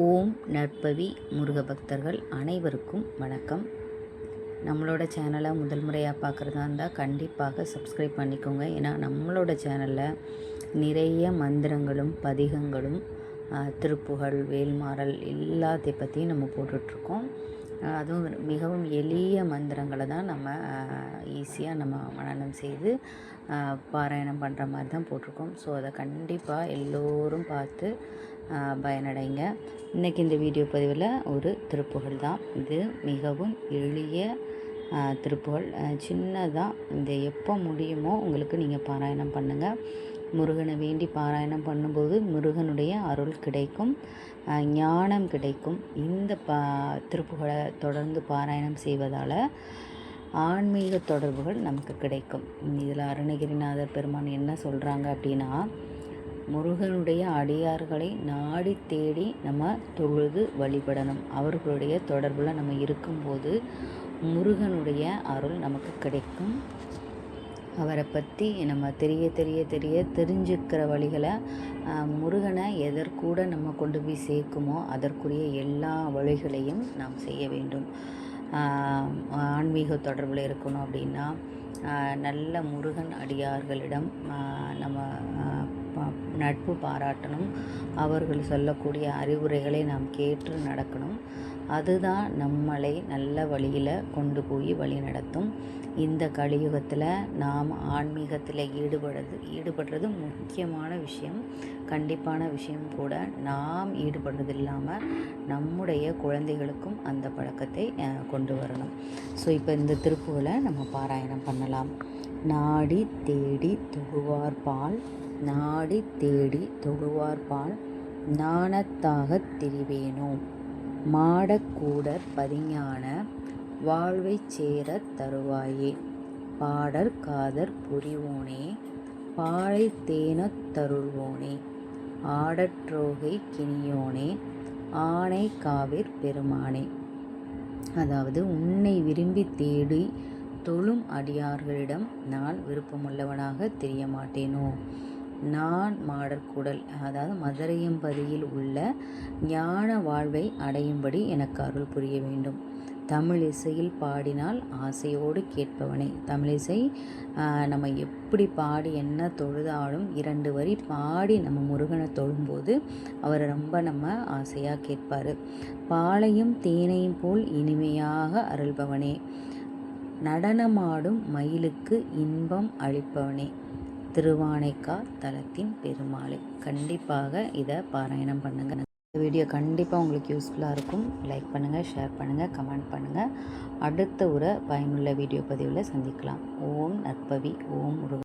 ஓம் நற்பவி முருக பக்தர்கள் அனைவருக்கும் வணக்கம். நம்மளோட சேனலை முதல் முறையாக பார்க்குறதா இருந்தால் கண்டிப்பாக சப்ஸ்கிரைப் பண்ணிக்கோங்க. ஏன்னா நம்மளோட சேனலில் நிறைய மந்திரங்களும் பதிகங்களும் திருப்புகழ் வேல்மாறல் எல்லாத்தை பற்றியும் நம்ம போட்டுட்ருக்கோம். அதுவும் மிகவும் எளிய மந்திரங்களை தான் நம்ம ஈஸியாக நம்ம மனனம் செய்து பாராயணம் பண்ணுற மாதிரி தான் போட்டிருக்கோம். ஸோ அதை கண்டிப்பாக எல்லோரும் பார்த்து பயனடைங்க. இன்றைக்கி இந்த வீடியோ பதிவில் ஒரு திருப்புகழ் தான். இது மிகவும் எளிய திருப்புகழ், சின்னதாக. இந்த எப்போ முடியுமோ உங்களுக்கு நீங்கள் பாராயணம் பண்ணுங்கள். முருகனை வேண்டி பாராயணம் பண்ணும்போது முருகனுடைய அருள் கிடைக்கும், ஞானம் கிடைக்கும். இந்த திருப்புகழை தொடர்ந்து பாராயணம் செய்வதால் ஆன்மீக தொடர்புகள் நமக்கு கிடைக்கும். இதில் அருணகிரிநாதர் பெருமான் என்ன சொல்கிறாங்க அப்படின்னா, முருகனுடைய அடியார்களை நாடி தேடி நம்ம தொழுது வழிபடணும். அவர்களுடைய தொடர்பில் நம்ம இருக்கும்போது முருகனுடைய அருள் நமக்கு கிடைக்கும். அவரை பற்றி நம்ம தெரிஞ்சுக்கிற வழிகளை முருகனை எதற்கூட நம்ம கொண்டு போய் சேர்க்குமோ அதற்குரிய எல்லா வழிகளையும் நாம் செய்ய வேண்டும். ஆன்மீக தொடர்பில் இருக்கணும் அப்படின்னா நல்ல முருகன் அடியார்களிடம் நம்ம நட்பு பாராட்டணும். அவர்கள் சொல்லக்கூடிய அறிவுரைகளை நாம் கேட்டு நடக்கணும். அதுதான் நம்மளை நல்ல வழியில் கொண்டு போய் வழி நடத்தும். இந்த கலியுகத்தில் நாம் ஆன்மீகத்தில் ஈடுபடுறது முக்கியமான விஷயம், கண்டிப்பான விஷயம் கூட. நாம் ஈடுபடுறது இல்லாமல் நம்முடைய குழந்தைகளுக்கும் அந்த பழக்கத்தை கொண்டு வரணும். ஸோ இப்போ இந்த திருப்புகளை நம்ம பாராயணம் பண்ணலாம். நாடி தேடி தொழுவார்பால், நாடி தேடி தொழுவார்பால் ஞானத்தாகத் திரிவேனோ, மாடக்கூடற் பதிஞான வாழ்வைச் சேரத் தருவாயே, பாடற் காதற் புரிவோனே, பாழை தேனொத் தருள்வோனே, ஆடற்றோகை கினியோனே, ஆனை காவிற் பெருமானே. அதாவது, உன்னை விரும்பி தேடி தொழும் அடியார்களிடம் நான் விருப்பமுள்ளவனாக தெரிய மாட்டேனோ. நான் மாடற்கூடல், அதாவது மதுரையம்பதியில் உள்ள ஞான வாழ்வை அடையும்படி எனக்கு அருள் புரிய வேண்டும். தமிழிசையில் பாடினால் ஆசையோடு கேட்பவனே. தமிழிசை நம்ம எப்படி பாடி என்ன தொழுதாலும் 2 வரி பாடி நம்ம முருகனை தொழும்போது அவர் ரொம்ப நம்ம ஆசையாக கேட்பார். பாலையும் தேனையும் போல் இனிமையாக அருள்பவனே, நடனமாடும் மயிலுக்கு இன்பம் அளிப்பவனே, திருவானைக்கா தலத்தின் பெருமாளே. கண்டிப்பாக இதை பாராயணம் பண்ணுங்கள். இந்த வீடியோ கண்டிப்பாக உங்களுக்கு யூஸ்ஃபுல்லாக இருக்கும். லைக் பண்ணுங்கள், ஷேர் பண்ணுங்கள், கமெண்ட் பண்ணுங்கள். அடுத்த ஒரு பயனுள்ள வீடியோ பதிவில் சந்திக்கலாம். ஓம் நற்பவி. ஓம் முருகன்.